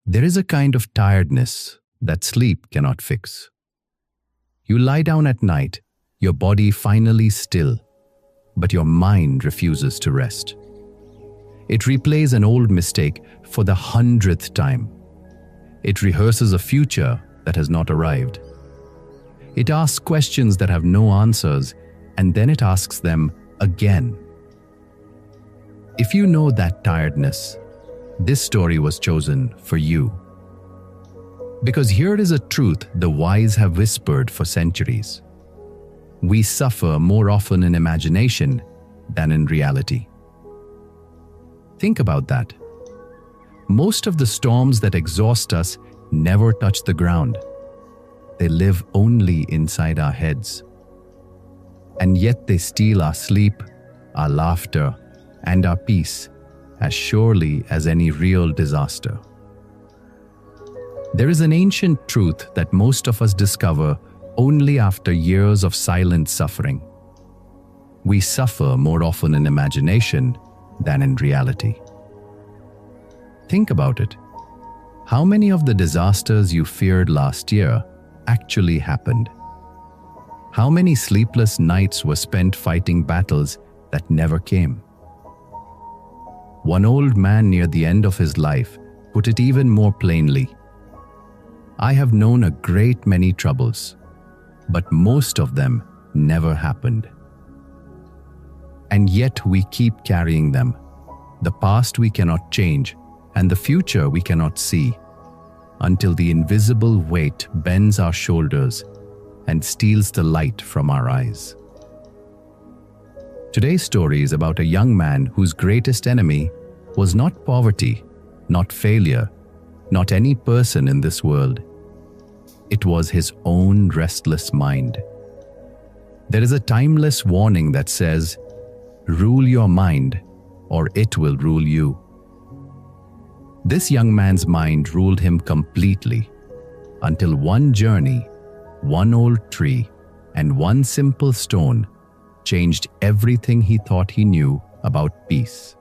There is a kind of tiredness that sleep cannot fix. You lie down at night, your body finally still, but your mind refuses to rest. It replays an old mistake for the 100th time. It rehearses a future that has not arrived. It asks questions that have no answers, and then it asks them again. If you know that tiredness, this story was chosen for you. Because here is a truth the wise have whispered for centuries. We suffer more often in imagination than in reality. Think about that. Most of the storms that exhaust us never touch the ground. They live only inside our heads. And yet they steal our sleep, our laughter, and our peace as surely as any real disaster. There is an ancient truth that most of us discover only after years of silent suffering. We suffer more often in imagination than in reality. Think about it. How many of the disasters you feared last year actually happened? How many sleepless nights were spent fighting battles that never came? One old man near the end of his life put it even more plainly. I have known a great many troubles, but most of them never happened. And yet we keep carrying them. The past we cannot change, and the future we cannot see, until the invisible weight bends our shoulders and steals the light from our eyes. Today's story is about a young man whose greatest enemy was not poverty, not failure, not any person in this world. It was his own restless mind. There is a timeless warning that says, "Rule your mind, or it will rule you." This young man's mind ruled him completely, until one journey, one old tree, and one simple stone changed everything he thought he knew about peace.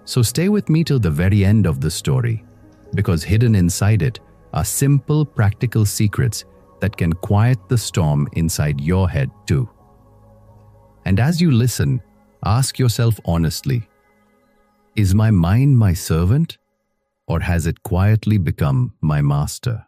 So stay with me till the very end of the story, because hidden inside it are simple, practical secrets that can quiet the storm inside your head too. And as you listen, ask yourself honestly, is my mind my servant, or has it quietly become my master?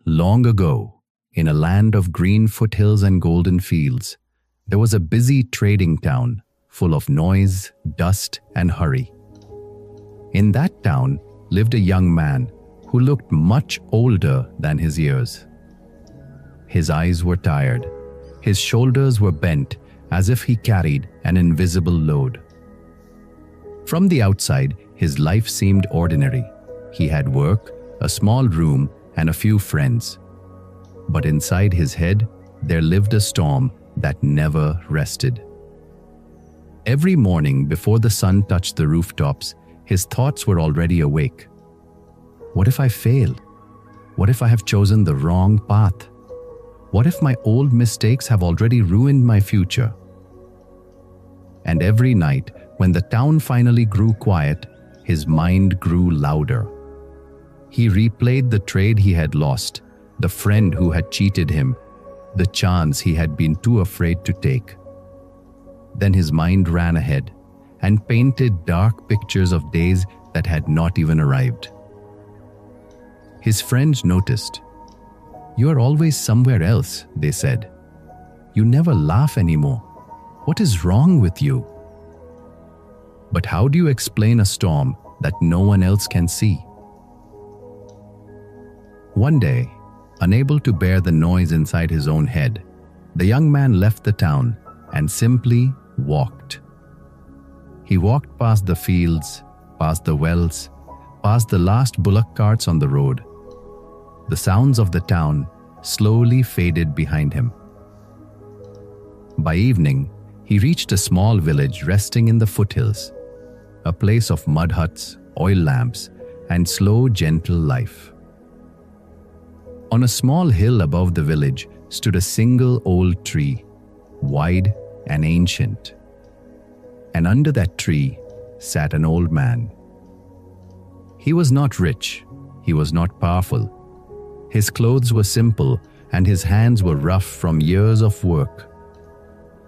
Long ago, in a land of green foothills and golden fields, there was a busy trading town full of noise, dust, and hurry. In that town lived a young man who looked much older than his years. His eyes were tired. His shoulders were bent as if he carried an invisible load. From the outside, his life seemed ordinary. He had work, a small room, and a few friends. But inside his head, there lived a storm that never rested. Every morning before the sun touched the rooftops, his thoughts were already awake. What if I fail? What if I have chosen the wrong path? What if my old mistakes have already ruined my future? And every night, when the town finally grew quiet, his mind grew louder. He replayed the trade he had lost, the friend who had cheated him, the chance he had been too afraid to take. Then his mind ran ahead and painted dark pictures of days that had not even arrived. His friends noticed. "You are always somewhere else," they said. "You never laugh anymore. What is wrong with you?" But how do you explain a storm that no one else can see? One day, unable to bear the noise inside his own head, the young man left the town and simply walked. He walked past the fields, past the wells, past the last bullock carts on the road. The sounds of the town slowly faded behind him. By evening, he reached a small village resting in the foothills, a place of mud huts, oil lamps, and slow, gentle life. On a small hill above the village stood a single old tree, wide and ancient. And under that tree sat an old man. He was not rich, he was not powerful. His clothes were simple and his hands were rough from years of work.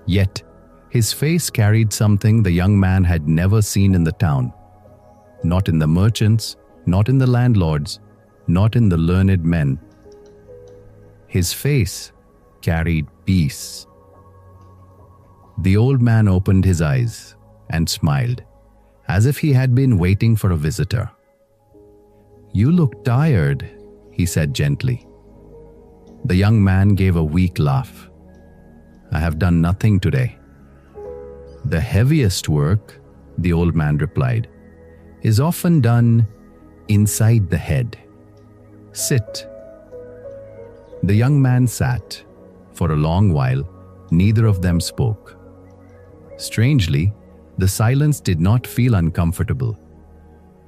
Yet, his face carried something the young man had never seen in the town. Not in the merchants, not in the landlords, not in the learned men. His face carried peace. The old man opened his eyes and smiled, as if he had been waiting for a visitor. "You look tired," he said gently. The young man gave a weak laugh. "I have done nothing today." "The heaviest work," the old man replied, "is often done inside the head. Sit." The young man sat. For a long while, neither of them spoke. Strangely, the silence did not feel uncomfortable.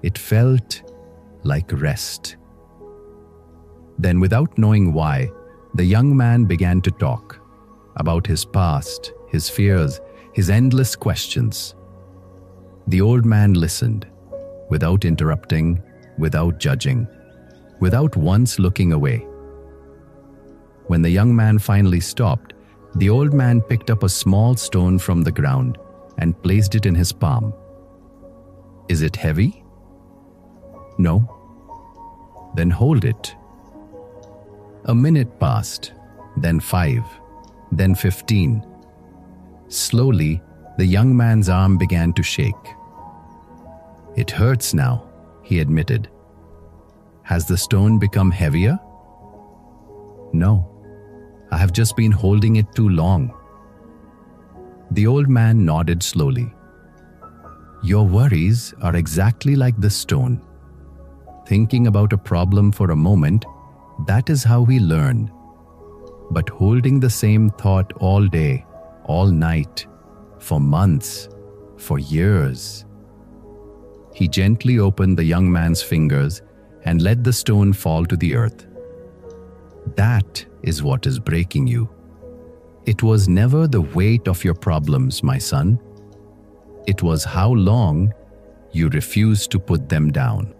It felt like rest. Then, without knowing why, the young man began to talk about his past, his fears, his endless questions. The old man listened, without interrupting, without judging, without once looking away. When the young man finally stopped, the old man picked up a small stone from the ground and placed it in his palm. "Is it heavy?" "No." "Then hold it." A minute passed, then 5, then 15. Slowly, the young man's arm began to shake. "It hurts now," he admitted. "Has the stone become heavier?" "No. I have just been holding it too long." The old man nodded slowly. "Your worries are exactly like the stone. Thinking about a problem for a moment, that is how we learn. But holding the same thought all day, all night, for months, for years." He gently opened the young man's fingers and let the stone fall to the earth. "That is what is breaking you. It was never the weight of your problems, my son. It was how long you refused to put them down."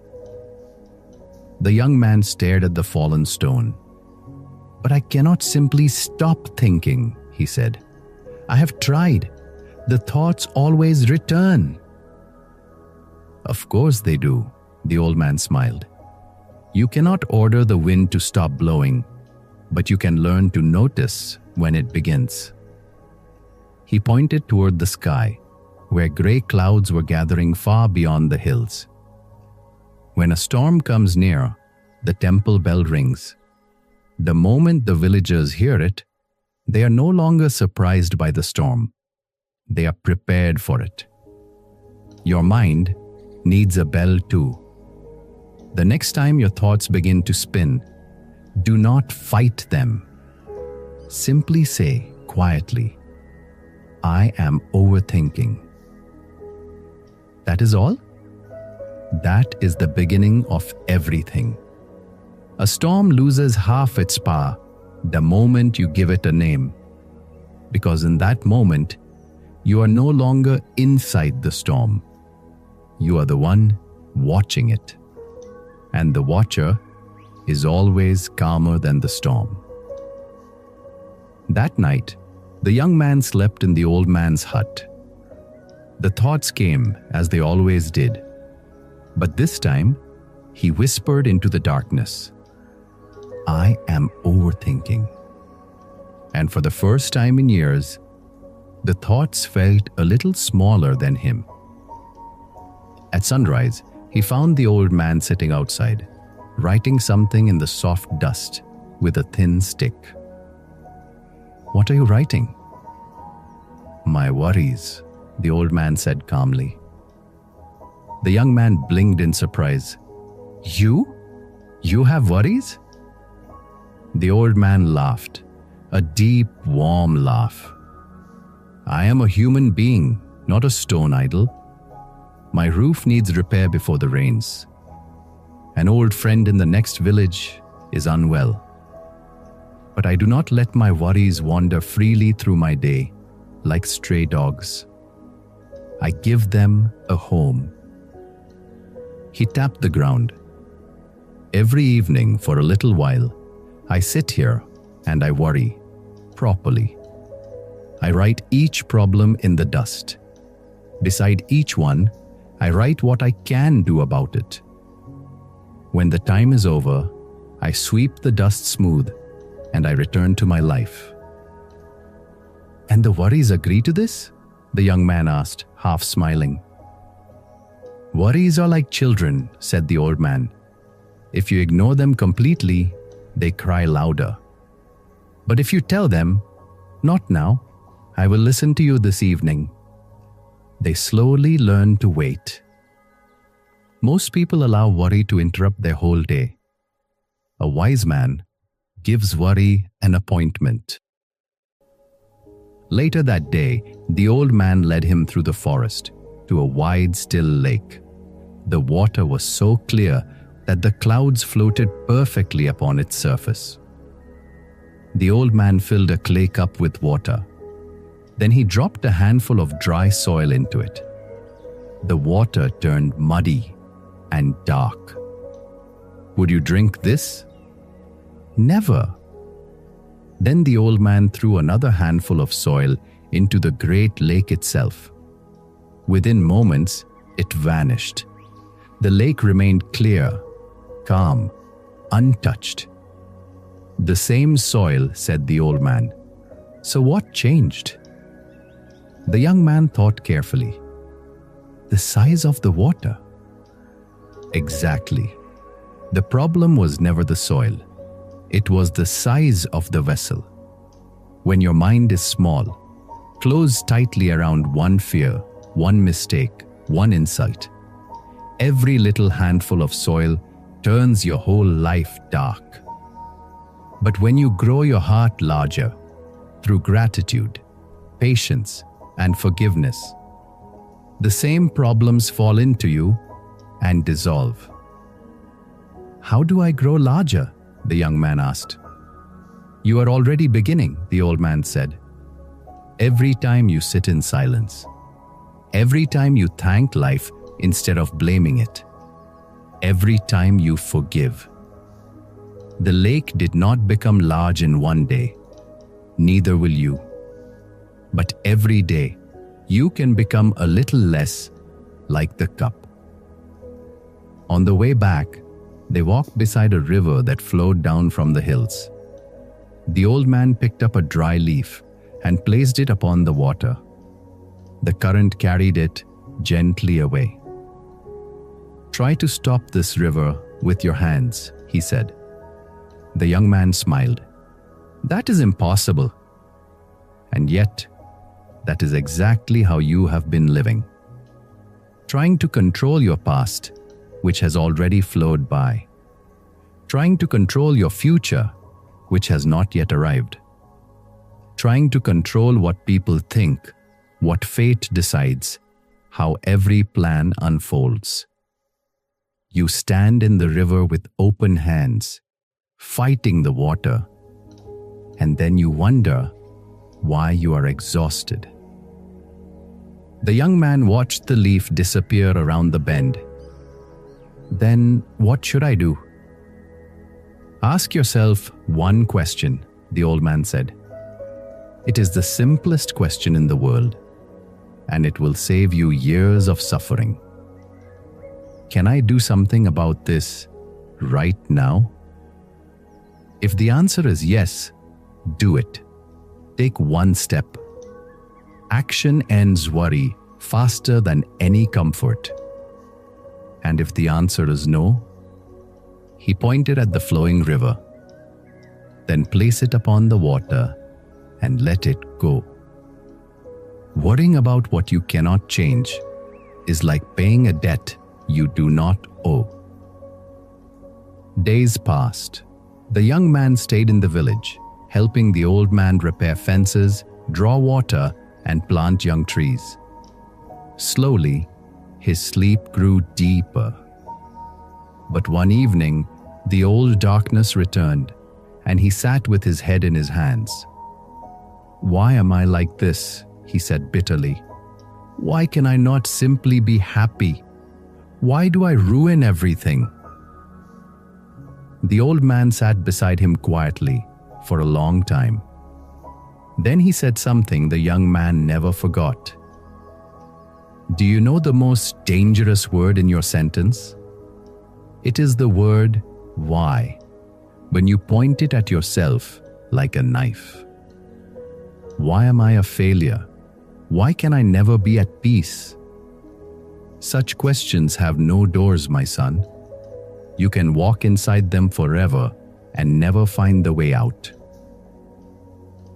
The young man stared at the fallen stone. "But I cannot simply stop thinking," he said. "I have tried. The thoughts always return." "Of course they do," the old man smiled. "You cannot order the wind to stop blowing, but you can learn to notice when it begins." He pointed toward the sky, where gray clouds were gathering far beyond the hills. When a storm comes near, the temple bell rings. The moment the villagers hear it, they are no longer surprised by the storm. They are prepared for it. Your mind needs a bell too. The next time your thoughts begin to spin, do not fight them. Simply say quietly, "I am overthinking." That is all? That is the beginning of everything. A storm loses half its power the moment you give it a name, because in that moment, you are no longer inside the storm. You are the one watching it, and the watcher is always calmer than the storm. That night, the young man slept in the old man's hut. The thoughts came as they always did, but this time, he whispered into the darkness, "I am overthinking." And for the first time in years, the thoughts felt a little smaller than him. At sunrise, he found the old man sitting outside, writing something in the soft dust with a thin stick. "What are you writing?" "My worries," the old man said calmly. The young man blinked in surprise. "You? You have worries?" The old man laughed, a deep, warm laugh. "I am a human being, not a stone idol. My roof needs repair before the rains. An old friend in the next village is unwell. but I do not let my worries wander freely through my day like stray dogs. I give them a home. He tapped the ground. Every evening for a little while, I sit here and I worry properly. I write each problem in the dust. Beside each one, I write what I can do about it. When the time is over, I sweep the dust smooth and I return to my life. And the worries agree to this? The young man asked, half smiling. Worries are like children, said the old man. If you ignore them completely, they cry louder. But if you tell them, not now, I will listen to you this evening, they slowly learn to wait. Most people allow worry to interrupt their whole day. A wise man gives worry an appointment. Later that day, the old man led him through the forest to a wide, still lake. The water was so clear that the clouds floated perfectly upon its surface. The old man filled a clay cup with water. Then he dropped a handful of dry soil into it. The water turned muddy and dark. Would you drink this? Never. Then the old man threw another handful of soil into the great lake itself. Within moments, it vanished. The lake remained clear, calm, untouched. The same soil, said the old man. So what changed? The young man thought carefully. The size of the water. Exactly. The problem was never the soil. It was the size of the vessel. When your mind is small, closed tightly around one fear, one mistake, one insight, every little handful of soil turns your whole life dark. But when you grow your heart larger, through gratitude, patience, and forgiveness, the same problems fall into you and dissolve. How do I grow larger? The young man asked. You are already beginning, the old man said. Every time you sit in silence, every time you thank life instead of blaming it, every time you forgive. The lake did not become large in one day, neither will you. But every day, you can become a little less like the cup. On the way back, they walked beside a river that flowed down from the hills. The old man picked up a dry leaf and placed it upon the water. The current carried it gently away. Try to stop this river with your hands, he said. The young man smiled. That is impossible. And yet, that is exactly how you have been living. Trying to control your past, which has already flowed by. Trying to control your future, which has not yet arrived. Trying to control what people think, what fate decides, how every plan unfolds. You stand in the river with open hands, fighting the water, and then you wonder why you are exhausted. The young man watched the leaf disappear around the bend. Then what should I do? Ask yourself one question, the old man said. It is the simplest question in the world, and it will save you years of suffering. Can I do something about this right now? If the answer is yes, do it. Take one step. Action ends worry faster than any comfort. And if the answer is no, he pointed at the flowing river. Then place it upon the water and let it go. Worrying about what you cannot change is like paying a debt you do not owe. Days passed. The young man stayed in the village, helping the old man repair fences, draw water, and plant young trees. Slowly, his sleep grew deeper. But one evening, the old darkness returned, and he sat with his head in his hands. "Why am I like this?" he said bitterly. "Why can I not simply be happy? Why do I ruin everything?" The old man sat beside him quietly for a long time. Then he said something the young man never forgot. "Do you know the most dangerous word in your sentence? It is the word why, when you point it at yourself like a knife. Why am I a failure? Why can I never be at peace? Such questions have no doors, my son. You can walk inside them forever and never find the way out."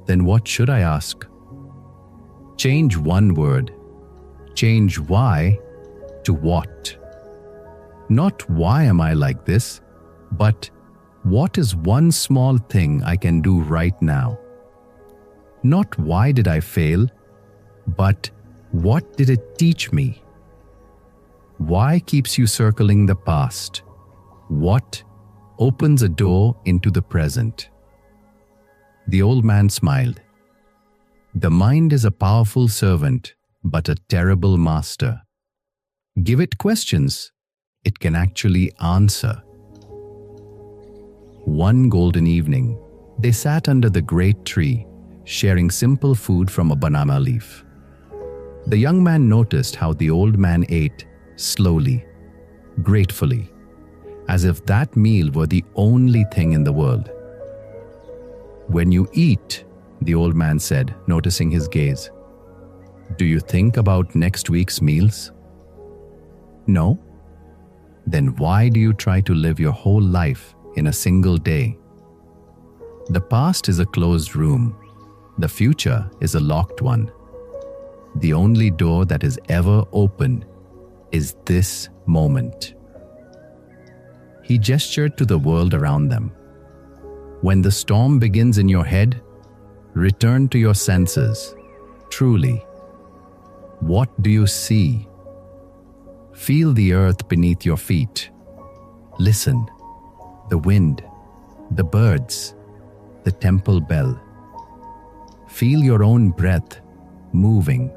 Then what should I ask? Change one word. Change why to what. Not why am I like this, but what is one small thing I can do right now? Not why did I fail, but what did it teach me? Why keeps you circling the past? What opens a door into the present? The old man smiled. The mind is a powerful servant, but a terrible master. Give it questions, it can actually answer. One golden evening, they sat under the great tree, sharing simple food from a banana leaf. The young man noticed how the old man ate slowly, gratefully, as if that meal were the only thing in the world. "When you eat," the old man said, noticing his gaze, "do you think about next week's meals? No? Then why do you try to live your whole life in a single day? The past is a closed room. The future is a locked one. The only door that is ever open is this moment." He gestured to the world around them. When the storm begins in your head, return to your senses. Truly, what do you see? Feel the earth beneath your feet. Listen, the wind, the birds, the temple bell. Feel your own breath moving.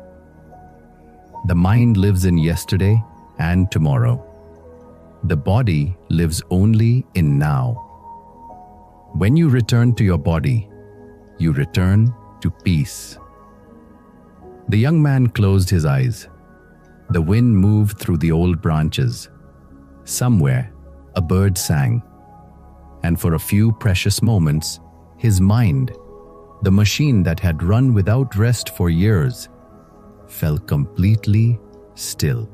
The mind lives in yesterday and tomorrow. The body lives only in now. When you return to your body, you return to peace. The young man closed his eyes. The wind moved through the old branches. Somewhere, a bird sang. And for a few precious moments, his mind, the machine that had run without rest for years, fell completely still.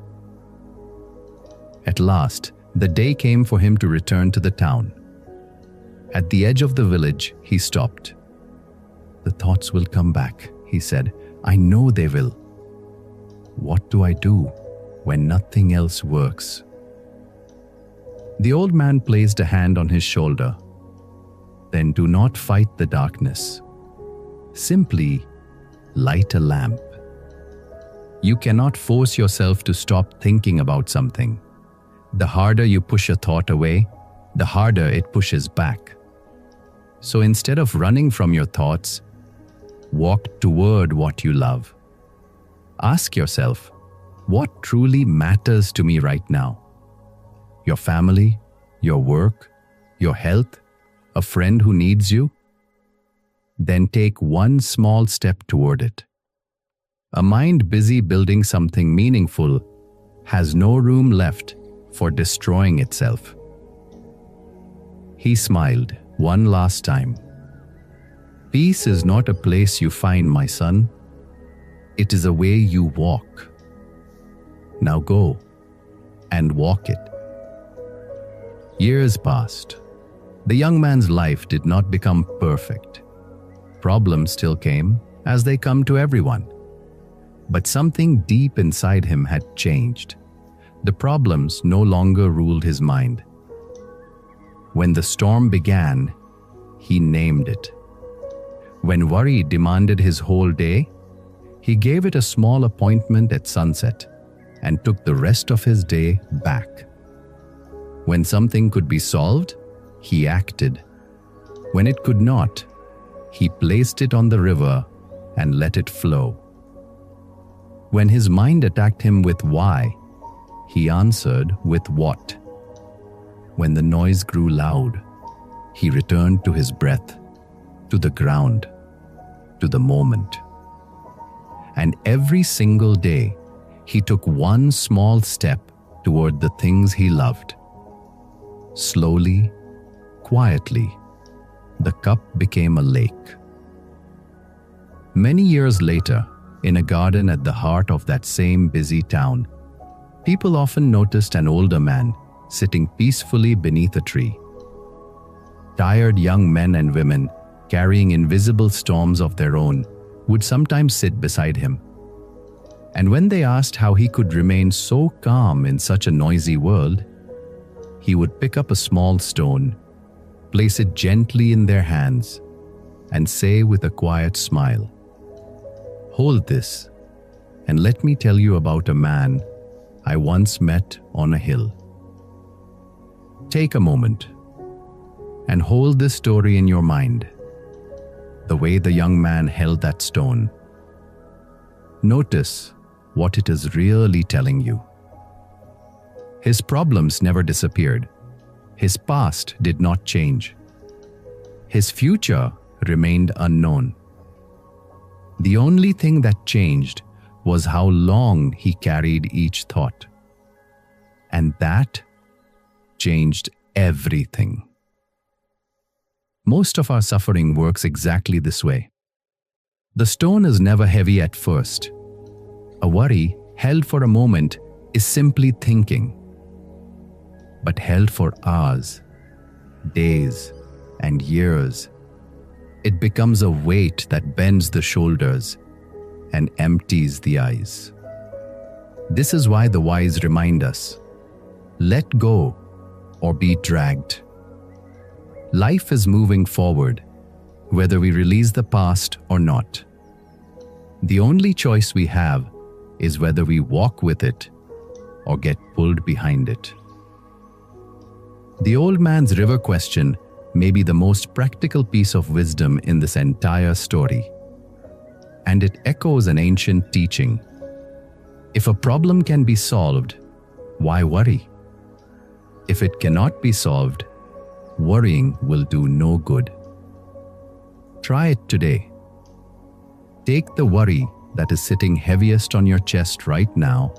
At last, the day came for him to return to the town. At the edge of the village, he stopped. "The thoughts will come back," he said. "I know they will. What do I do when nothing else works?" The old man placed a hand on his shoulder. "Then do not fight the darkness. Simply light a lamp. You cannot force yourself to stop thinking about something. The harder you push a thought away, the harder it pushes back. So instead of running from your thoughts, walk toward what you love. Ask yourself, what truly matters to me right now? Your family, your work, your health, a friend who needs you? Then take one small step toward it. A mind busy building something meaningful has no room left for destroying itself." He smiled one last time. "Peace is not a place you find, my son. It is a way you walk. Now go and walk it." Years passed. The young man's life did not become perfect. Problems still came, as they come to everyone. But something deep inside him had changed. The problems no longer ruled his mind. When the storm began, he named it. When worry demanded his whole day, he gave it a small appointment at sunset and took the rest of his day back. When something could be solved, he acted. When it could not, he placed it on the river and let it flow. When his mind attacked him with why, he answered with what. When the noise grew loud, he returned to his breath, to the ground, to the moment. And every single day, he took one small step toward the things he loved. Slowly, quietly, the cup became a lake. Many years later, in a garden at the heart of that same busy town, people often noticed an older man sitting peacefully beneath a tree. Tired young men and women, carrying invisible storms of their own, would sometimes sit beside him. And when they asked how he could remain so calm in such a noisy world, he would pick up a small stone, place it gently in their hands, and say with a quiet smile, "Hold this, and let me tell you about a man I once met on a hill." Take a moment and hold this story in your mind, the way the young man held that stone. Notice what it is really telling you. His problems never disappeared. His past did not change. His future remained unknown. The only thing that changed was how long he carried each thought. And that changed everything. Most of our suffering works exactly this way. The stone is never heavy at first. A worry held for a moment is simply thinking. But held for hours, days, and years, it becomes a weight that bends the shoulders and empties the eyes. This is why the wise remind us, let go or be dragged. Life is moving forward, whether we release the past or not. The only choice we have is whether we walk with it or get pulled behind it. The old man's river question may be the most practical piece of wisdom in this entire story. And it echoes an ancient teaching. If a problem can be solved, why worry? If it cannot be solved, worrying will do no good. Try it today. Take the worry that is sitting heaviest on your chest right now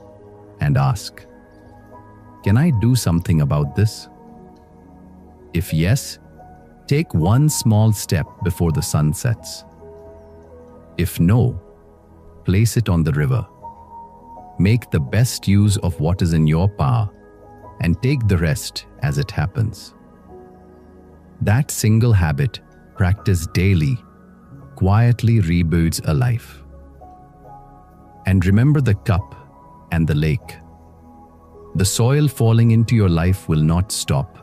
and ask, can I do something about this? If yes, take one small step before the sun sets. If no, place it on the river. Make the best use of what is in your power and take the rest as it happens. That single habit, practiced daily, quietly rebuilds a life. And remember the cup and the lake. The soil falling into your life will not stop.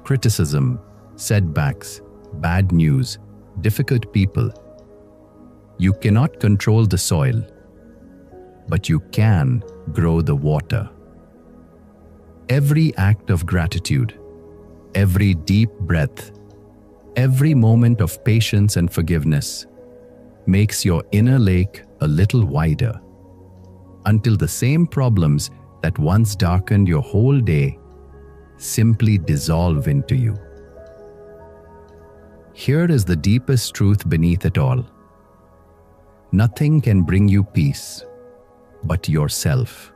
Criticism, setbacks, bad news, difficult people. You cannot control the soil, but you can grow the water. Every act of gratitude, every deep breath, every moment of patience and forgiveness makes your inner lake a little wider, until the same problems that once darkened your whole day simply dissolve into you. Here is the deepest truth beneath it all. Nothing can bring you peace but yourself.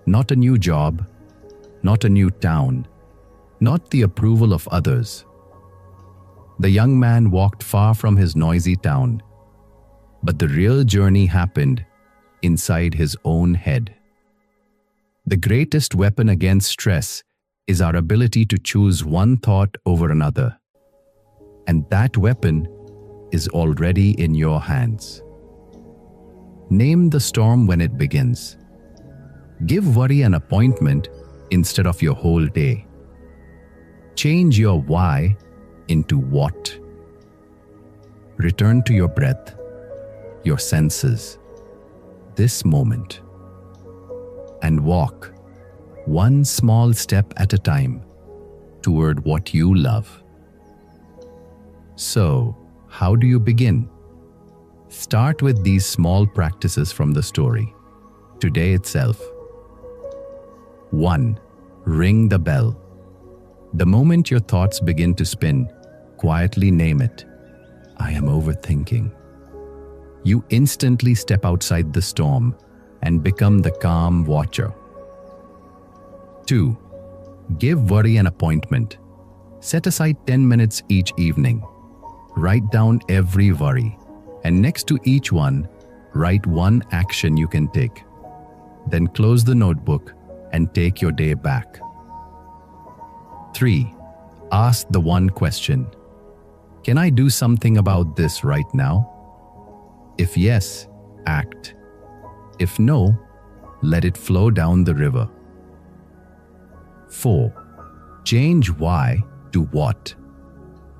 Not a new job, not a new town, not the approval of others. The young man walked far from his noisy town, but the real journey happened inside his own head. The greatest weapon against stress is our ability to choose one thought over another. And that weapon is already in your hands. Name the storm when it begins. Give worry an appointment instead of your whole day. Change your why into what. Return to your breath, your senses, this moment, and walk one small step at a time toward what you love. So, how do you begin? Start with these small practices from the story, today itself. 1. Ring the bell. The moment your thoughts begin to spin, quietly name it. I am overthinking. You instantly step outside the storm and become the calm watcher. 2. Give worry an appointment. Set aside 10 minutes each evening. Write down every worry, and next to each one, write one action you can take. Then close the notebook and take your day back. 3. Ask the one question. Can I do something about this right now? If yes, act. If no, let it flow down the river. 4. Change why to what.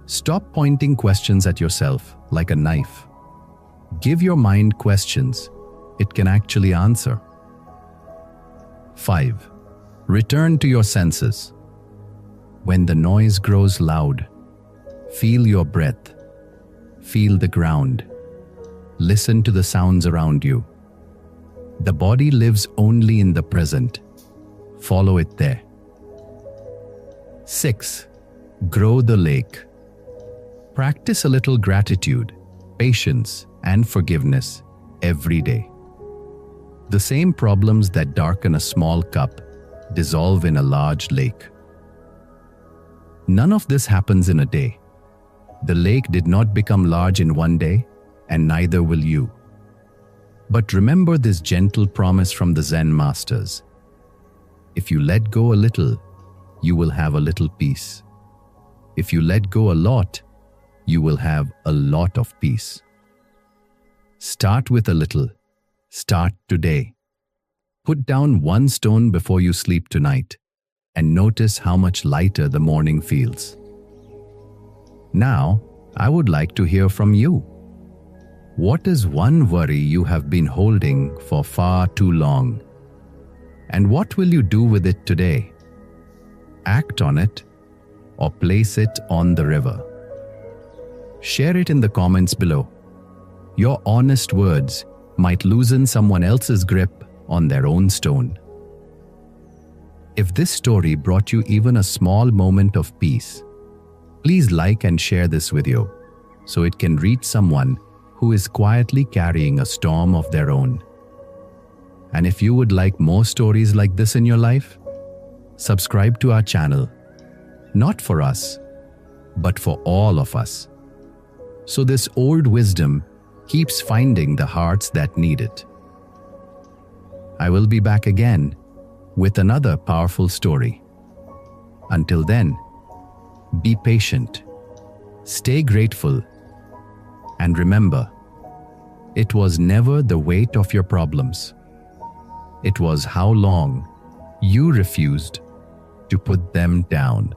Stop pointing questions at yourself like a knife. Give your mind questions it can actually answer. 5. Return to your senses. When the noise grows loud, feel your breath. Feel the ground. Listen to the sounds around you. The body lives only in the present. Follow it there. 6. Grow the lake. Practice a little gratitude, patience, and forgiveness every day. The same problems that darken a small cup dissolve in a large lake. None of this happens in a day. The lake did not become large in one day, and neither will you. But remember this gentle promise from the Zen masters. If you let go a little, you will have a little peace. If you let go a lot, you will have a lot of peace. Start with a little. Start today. Put down one stone before you sleep tonight and notice how much lighter the morning feels. Now, I would like to hear from you. What is one worry you have been holding for far too long? And what will you do with it today? Act on it or place it on the river. Share it in the comments below. Your honest words might loosen someone else's grip on their own stone. If this story brought you even a small moment of peace, please like and share this video so it can reach someone who is quietly carrying a storm of their own. And if you would like more stories like this in your life, subscribe to our channel, not for us, but for all of us. So this old wisdom keeps finding the hearts that need it. I will be back again with another powerful story. Until then, be patient, stay grateful, and remember, it was never the weight of your problems. It was how long you refused to put them down.